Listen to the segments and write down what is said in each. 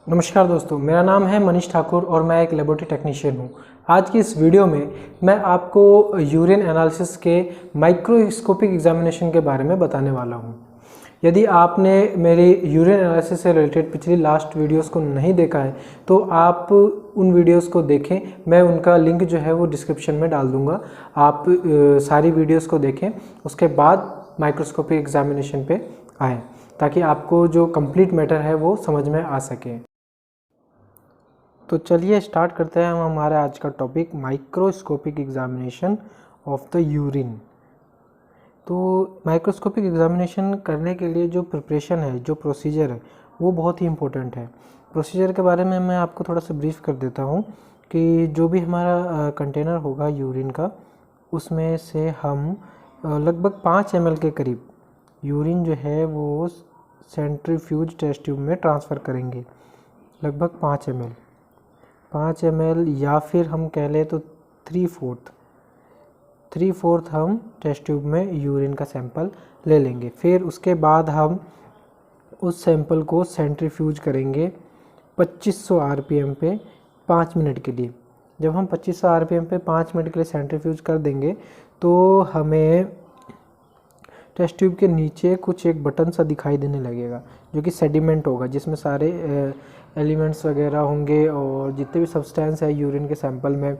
नमस्कार दोस्तों, मेरा नाम है मनीष ठाकुर और मैं एक लेबोरेटरी टेक्नीशियन हूँ। आज की इस वीडियो में मैं आपको यूरिन एनालिसिस के माइक्रोस्कोपिक एग्जामिनेशन के बारे में बताने वाला हूँ। यदि आपने मेरी यूरिन एनालिसिस से रिलेटेड पिछली लास्ट वीडियोस को नहीं देखा है तो आप उन वीडियोस को देखें। मैं उनका लिंक जो है वो डिस्क्रिप्शन में डाल दूँगा। आप सारी वीडियोस को देखें, उसके बाद माइक्रोस्कोपिक एग्जामिनेशन पे आएँ ताकि आपको जो कंप्लीट मैटर है वो समझ में आ सके। तो चलिए स्टार्ट करते हैं हम हमारा आज का topic microscopic examination of the urine. तो माइक्रोस्कोपिक एग्जामिनेशन करने के लिए जो प्रिपरेशन है, जो प्रोसीजर है, वो बहुत ही इम्पोर्टेंट है। प्रोसीजर के बारे में मैं आपको थोड़ा सा ब्रीफ कर देता हूँ कि जो भी हमारा कंटेनर होगा यूरिन का, उसमें से हम लगभग 5 ml के करीब यूरिन जो है वो सेंट्रीफ्यूज टेस्ट ट्यूब में ट्रांसफ़र करेंगे। लगभग 5 ml या फिर हम कह लें तो 3/4 हम टेस्ट ट्यूब में यूरिन का सैंपल ले लेंगे। फिर उसके बाद हम उस सैंपल को सेंट्रीफ्यूज करेंगे 2500 आरपीएम पे 5 मिनट के लिए। जब हम 2500 आरपीएम पे 5 मिनट के लिए सेंट्रीफ्यूज कर देंगे तो हमें टेस्ट ट्यूब के नीचे कुछ एक बटन सा दिखाई देने लगेगा जो कि सेडिमेंट होगा, जिसमें सारे एलिमेंट्स वगैरह होंगे और जितने भी सब्सटेंस है यूरिन के सैंपल में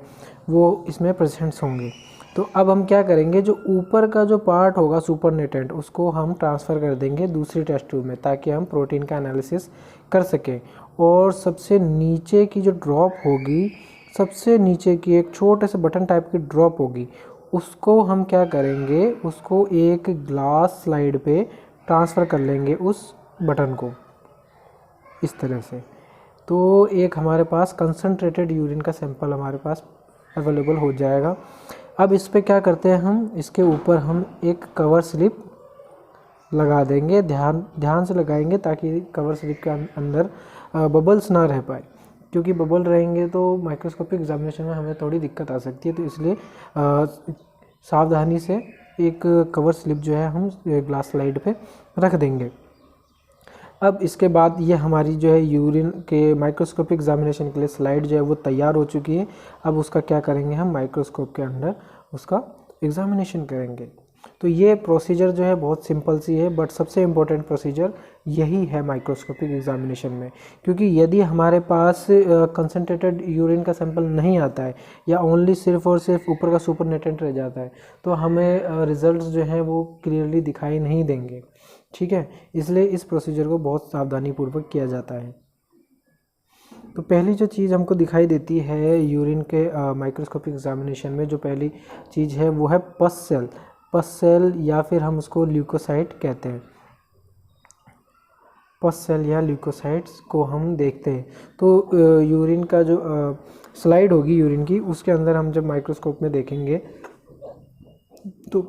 वो इसमें प्रेजेंट्स होंगे। तो अब हम क्या करेंगे, जो ऊपर का जो पार्ट होगा सुपरनेटेंट, उसको हम ट्रांसफ़र कर देंगे दूसरी टेस्ट ट्यूब में ताकि हम प्रोटीन का एनालिसिस कर सकें। और सबसे नीचे की जो ड्रॉप होगी, सबसे नीचे की एक छोटे से बटन टाइप की ड्रॉप होगी, उसको हम क्या करेंगे, उसको एक ग्लास स्लाइड पे ट्रांसफ़र कर लेंगे उस बटन को इस तरह से। तो एक हमारे पास कंसनट्रेटेड यूरिन का सैंपल हमारे पास अवेलेबल हो जाएगा। अब इस पे क्या करते हैं, हम इसके ऊपर हम एक कवर स्लिप लगा देंगे। ध्यान से लगाएंगे ताकि कवर स्लिप के अंदर बबल्स ना रह पाए, क्योंकि बबल रहेंगे तो माइक्रोस्कोपिक एग्जामिनेशन में हमें थोड़ी दिक्कत आ सकती है। तो इसलिए सावधानी से एक कवर स्लिप जो है हम ग्लास स्लाइड पे रख देंगे। अब इसके बाद ये हमारी जो है यूरिन के माइक्रोस्कोपिक एग्जामिनेशन के लिए स्लाइड जो है वो तैयार हो चुकी है। अब उसका क्या करेंगे, हम माइक्रोस्कोप के अंदर उसका एग्जामिनेशन करेंगे। तो ये प्रोसीजर जो है बहुत सिंपल सी है, बट सबसे इम्पोर्टेंट प्रोसीजर यही है माइक्रोस्कोपिक एग्जामिनेशन में। क्योंकि यदि हमारे पास कंसनट्रेटेड यूरिन का सैंपल नहीं आता है या ओनली सिर्फ और सिर्फ ऊपर का सुपरनेटेंट रह जाता है तो हमें रिजल्ट्स जो हैं वो क्लियरली दिखाई नहीं देंगे। ठीक है, इसलिए इस प्रोसीजर को बहुत सावधानी पूर्वक किया जाता है। तो पहली जो चीज़ हमको दिखाई देती है यूरिन के माइक्रोस्कोपिक एग्जामिनेशन में, जो पहली चीज़ है वो है पस सेल या फिर हम उसको ल्यूकोसाइट कहते हैं। पस सेल या ल्यूकोसाइट्स को हम देखते हैं। तो यूरिन का जो स्लाइड होगी यूरिन की, उसके अंदर हम जब माइक्रोस्कोप में देखेंगे तो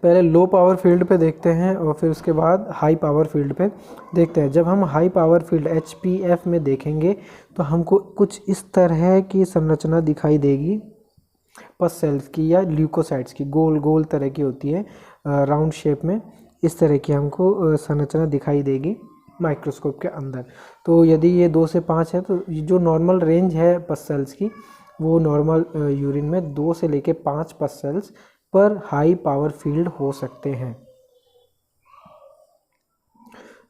पहले लो पावर फील्ड पे देखते हैं और फिर उसके बाद हाई पावर फील्ड पे देखते हैं। जब हम हाई पावर फील्ड HPF में देखेंगे तो हमको कुछ इस तरह की संरचना दिखाई देगी पस सेल्स की या ल्यूकोसाइट्स की। गोल गोल तरह की होती है, राउंड शेप में इस तरह की हमको संरचना दिखाई देगी माइक्रोस्कोप के अंदर। तो यदि ये 2 से 5 है तो जो नॉर्मल रेंज है पस सेल्स की, वो नॉर्मल यूरिन में 2 से लेके 5 पस सेल्स पर हाई पावर फील्ड हो सकते हैं।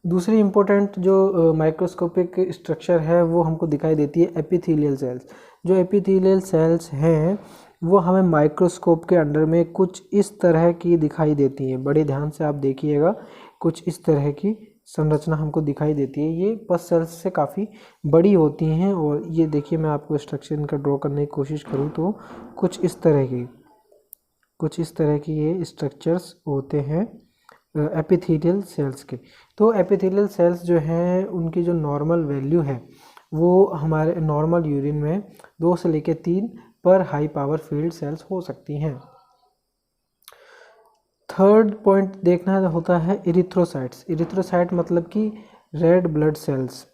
दूसरी इम्पोर्टेंट जो माइक्रोस्कोपिक स्ट्रक्चर है वो हमको दिखाई देती है एपिथेलियल सेल्स। जो एपिथेलियल सेल्स हैं वो हमें माइक्रोस्कोप के अंडर में कुछ इस तरह की दिखाई देती हैं। बड़े ध्यान से आप देखिएगा, कुछ इस तरह की संरचना हमको दिखाई देती है। ये पस सेल्स से काफ़ी बड़ी होती हैं और ये देखिए, मैं आपको स्ट्रक्चर इनका ड्रॉ करने की कोशिश करूँ तो कुछ इस तरह की ये स्ट्रक्चर्स होते हैं एपिथेलियल सेल्स के। तो एपिथेलियल सेल्स जो हैं उनकी जो नॉर्मल वैल्यू है वो हमारे नॉर्मल यूरिन में 2 से लेकर 3 पर हाई पावर फील्ड सेल्स हो सकती हैं। थर्ड पॉइंट देखना होता है इरिथ्रोसाइट्स। इरिथ्रोसाइट मतलब कि रेड ब्लड सेल्स।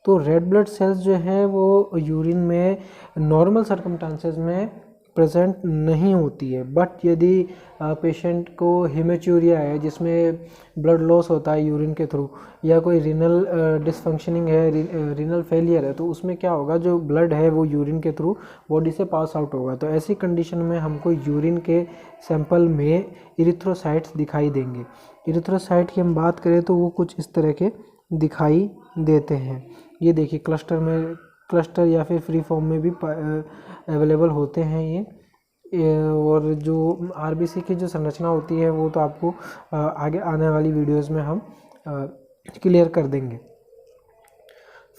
तो रेड ब्लड सेल्स जो है वो यूरिन में नॉर्मल सर्कमस्टांसेस में प्रेजेंट नहीं होती है। बट यदि पेशेंट को हेमेचूरिया है जिसमें ब्लड लॉस होता है यूरिन के थ्रू, या कोई रीनल डिसफंक्शनिंग है, रीनल फेलियर है, तो उसमें क्या होगा, जो ब्लड है वो यूरिन के थ्रू बॉडी से पास आउट होगा। तो ऐसी कंडीशन में हमको यूरिन के सैंपल में इरिथ्रोसाइट्स दिखाई देंगे। इरिथ्रोसाइट की हम बात करें तो वो कुछ इस तरह के दिखाई देते हैं। ये देखिए क्लस्टर या फिर फ्री फॉर्म में भी अवेलेबल होते हैं ये। और जो आरबीसी की जो संरचना होती है वो तो आपको आगे आने वाली वीडियोस में हम क्लियर कर देंगे।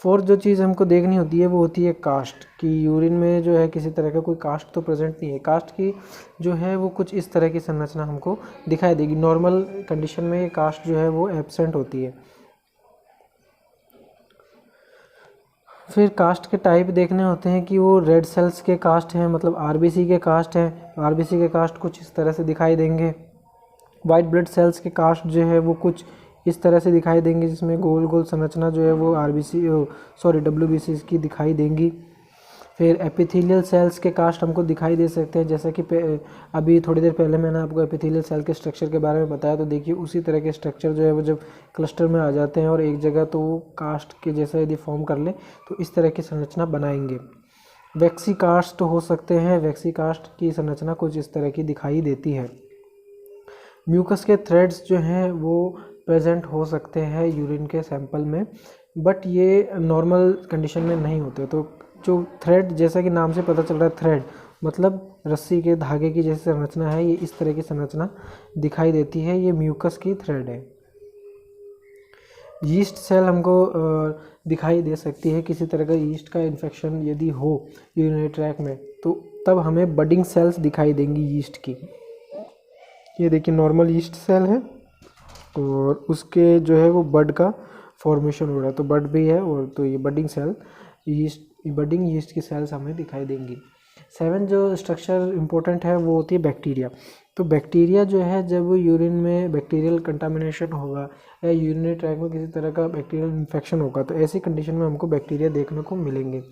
फोर्थ जो चीज़ हमको देखनी होती है वो होती है कास्ट, कि यूरिन में जो है किसी तरह का कोई कास्ट तो प्रेजेंट नहीं है। कास्ट की जो है वो कुछ इस तरह की संरचना हमको दिखाई देगी। नॉर्मल कंडीशन में ये कास्ट जो है वो एब्सेंट होती है। फिर कास्ट के टाइप देखने होते हैं कि वो रेड सेल्स के कास्ट हैं, मतलब आरबीसी के कास्ट हैं। आरबीसी के कास्ट कुछ इस तरह से दिखाई देंगे। वाइट ब्लड सेल्स के कास्ट जो है वो कुछ इस तरह से दिखाई देंगे, जिसमें गोल गोल संरचना जो है वो डब्ल्यूबीसी की दिखाई देंगी। फिर एपिथेलियल सेल्स के कास्ट हमको दिखाई दे सकते हैं, जैसा कि अभी थोड़ी देर पहले मैंने आपको एपिथेलियल सेल के स्ट्रक्चर के बारे में बताया। तो देखिए उसी तरह के स्ट्रक्चर जो है वो जब क्लस्टर में आ जाते हैं और एक जगह, तो वो कास्ट के जैसा यदि फॉर्म कर ले तो इस तरह की संरचना बनाएंगे। वैक्सी कास्ट हो सकते हैं। वैक्सी कास्ट की संरचना कुछ इस तरह की दिखाई देती है। म्यूकस के थ्रेड्स जो हैं वो प्रेजेंट हो सकते हैं यूरिन के सैंपल में, बट ये नॉर्मल कंडीशन में नहीं होते। तो जो थ्रेड, जैसा कि नाम से पता चल रहा है थ्रेड मतलब रस्सी के धागे की जैसी संरचना है, ये इस तरह की संरचना दिखाई देती है। ये म्यूकस की थ्रेड है। यीस्ट सेल हमको दिखाई दे सकती है। किसी तरह का यीस्ट का इन्फेक्शन यदि हो यूरिनरी ट्रैक में तो तब हमें बडिंग सेल्स दिखाई देंगी यीस्ट की। ये देखिए नॉर्मल यीस्ट सेल है और उसके जो है वो बड का फॉर्मेशन हो रहा है, तो बड भी है और तो ये बडिंग सेल बडिंग यीस्ट की सेल्स हमें दिखाई देंगी। 7 जो स्ट्रक्चर इम्पोर्टेंट है वो होती है बैक्टीरिया। तो बैक्टीरिया जो है, जब यूरिन में बैक्टीरियल कंटामिनेशन होगा या यूरिनरी ट्रैक में किसी तरह का बैक्टीरियल इन्फेक्शन होगा, तो ऐसी कंडीशन में हमको बैक्टीरिया देखने को मिलेंगे।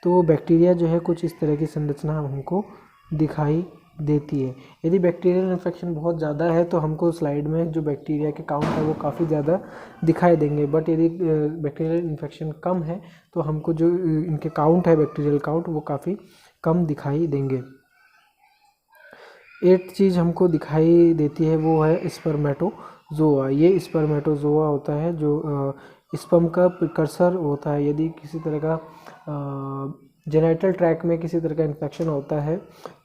तो बैक्टीरिया जो है कुछ इस तरह की संरचना हमको दिखाई देती है। यदि बैक्टीरियल इन्फेक्शन बहुत ज़्यादा है तो हमको स्लाइड में जो बैक्टीरिया के काउंट है वो काफ़ी ज़्यादा दिखाई देंगे। बट यदि बैक्टीरियल इन्फेक्शन कम है तो हमको जो इनके काउंट है, बैक्टीरियल काउंट, वो काफ़ी कम दिखाई देंगे। 8 चीज़ हमको दिखाई देती है वो है स्पर्मेटोजोआ। ये स्पर्मेटोजोआ होता है जो स्पर्म का प्रिकर्सर होता है। यदि किसी तरह का जेनिटल ट्रैक में किसी तरह का इन्फेक्शन होता है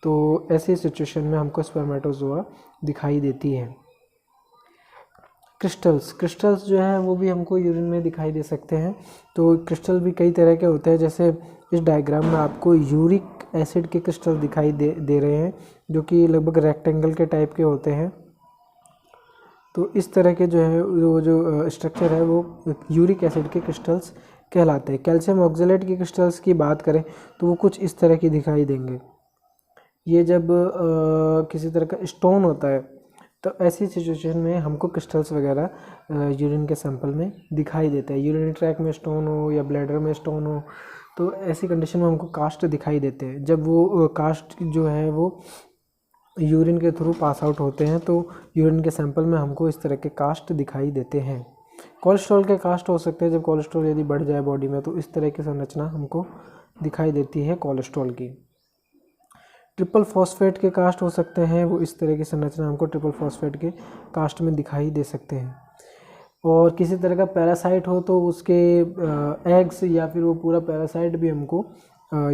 तो ऐसी सिचुएशन में हमको स्पर्मेटोजोआ दिखाई देती है। क्रिस्टल्स जो है वो भी हमको यूरिन में दिखाई दे सकते हैं। तो क्रिस्टल भी कई तरह के होते हैं, जैसे इस डायग्राम में आपको यूरिक एसिड के क्रिस्टल दिखाई दे रहे हैं, जो कि लगभग रेक्टेंगल के टाइप के होते हैं। तो इस तरह के जो है वो जो स्ट्रक्चर है वो यूरिक एसिड के क्रिस्टल्स कहलाते हैं। कैल्शियम ऑक्जेलेट के क्रिस्टल्स की बात करें तो वो कुछ इस तरह की दिखाई देंगे। ये जब किसी तरह का स्टोन होता है तो ऐसी सिचुएशन में हमको क्रिस्टल्स वगैरह यूरिन के सैंपल में दिखाई देता है। यूरिनरी ट्रैक में स्टोन हो या ब्लैडर में स्टोन हो तो ऐसी कंडीशन में हमको कास्ट दिखाई देते हैं। जब वो कास्ट जो है वो यूरिन के थ्रू पास आउट होते हैं तो यूरिन के सैंपल में हमको इस तरह के कास्ट दिखाई देते हैं। कोलेस्ट्रॉल के कास्ट हो सकते हैं। जब कोलेस्ट्रॉल यदि बढ़ जाए बॉडी में तो इस तरह की संरचना हमको दिखाई देती है कोलेस्ट्रॉल की। ट्रिपल फॉस्फेट के कास्ट हो सकते हैं, वो इस तरह की संरचना हमको ट्रिपल फॉस्फेट के कास्ट में दिखाई दे सकते हैं। और किसी तरह का पैरासाइट हो तो उसके एग्स या फिर वो पूरा पैरासाइट भी हमको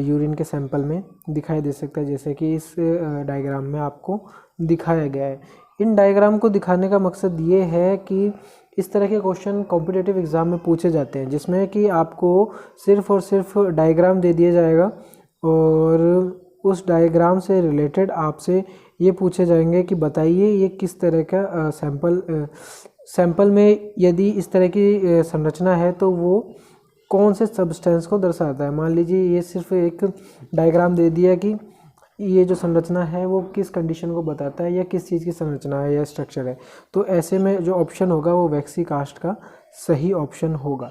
यूरिन के सैंपल में दिखाई दे सकता है, जैसे कि इस डायग्राम में आपको दिखाया गया है। इन डायग्राम को दिखाने का मकसद ये है कि इस तरह के क्वेश्चन कॉम्पिटिटिव एग्ज़ाम में पूछे जाते हैं, जिसमें कि आपको सिर्फ़ और सिर्फ डायग्राम दे दिया जाएगा और उस डायग्राम से रिलेटेड आपसे ये पूछे जाएंगे कि बताइए ये किस तरह का सैंपल में यदि इस तरह की संरचना है तो वो कौन से सब्सटेंस को दर्शाता है। मान लीजिए ये सिर्फ एक डायग्राम दे दिया कि ये जो संरचना है वो किस कंडीशन को बताता है या किस चीज़ की संरचना है या स्ट्रक्चर है, तो ऐसे में जो ऑप्शन होगा वो वैक्सी कास्ट का सही ऑप्शन होगा।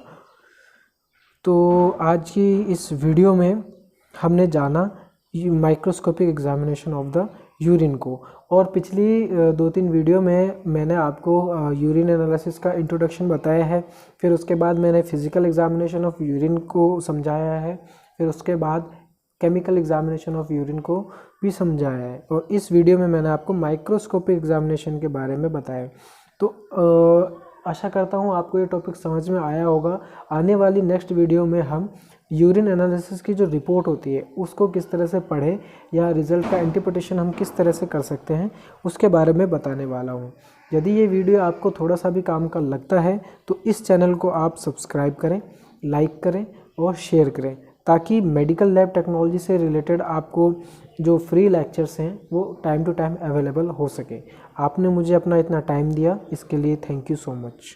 तो आज की इस वीडियो में हमने जाना microscopic examination of the urine को। और पिछली 2-3 वीडियो में मैंने आपको यूरिन एनालिसिस का इंट्रोडक्शन बताया है, फिर उसके बाद मैंने फिजिकल एग्जामिनेशन ऑफ यूरिन को समझाया है, फिर उसके बाद केमिकल एग्जामिनेशन ऑफ यूरिन को भी समझाया है, और इस वीडियो में मैंने आपको माइक्रोस्कोपिक एग्जामिनेशन के बारे में बताया। तो आशा करता हूँ आपको ये टॉपिक समझ में आया होगा। आने वाली नेक्स्ट वीडियो में हम यूरिन एनालिसिस की जो रिपोर्ट होती है उसको किस तरह से पढ़ें या रिज़ल्ट का इंटरप्रिटेशन हम किस तरह से कर सकते हैं उसके बारे में बताने वाला हूँ। यदि ये वीडियो आपको थोड़ा सा भी काम का लगता है तो इस चैनल को आप सब्सक्राइब करें, लाइक करें और शेयर करें, ताकि मेडिकल लैब टेक्नोलॉजी से रिलेटेड आपको जो फ्री लेक्चर्स हैं वो टाइम टू टाइम अवेलेबल हो सके। आपने मुझे अपना इतना टाइम दिया, इसके लिए थैंक यू सो मच।